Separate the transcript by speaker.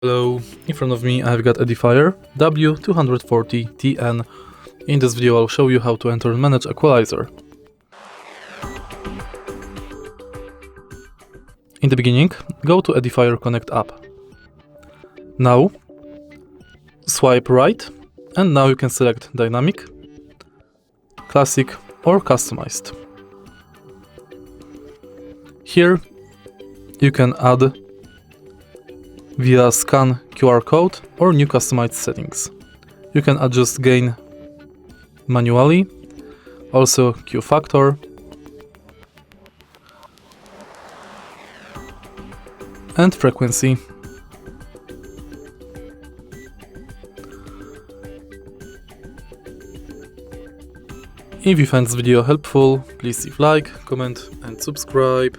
Speaker 1: Hello, in front of me I've got EDIFIER W240TN. In this video I'll show you how to enter and manage Equalizer. In the beginning, go to EDIFIER Connect app. Now, swipe right, and now you can select Dynamic, Classic or Customized. Here you can add via scan QR code or new customized settings. You can adjust gain manually, also Q factor, and frequency. If you find this video helpful, please leave like, comment and subscribe.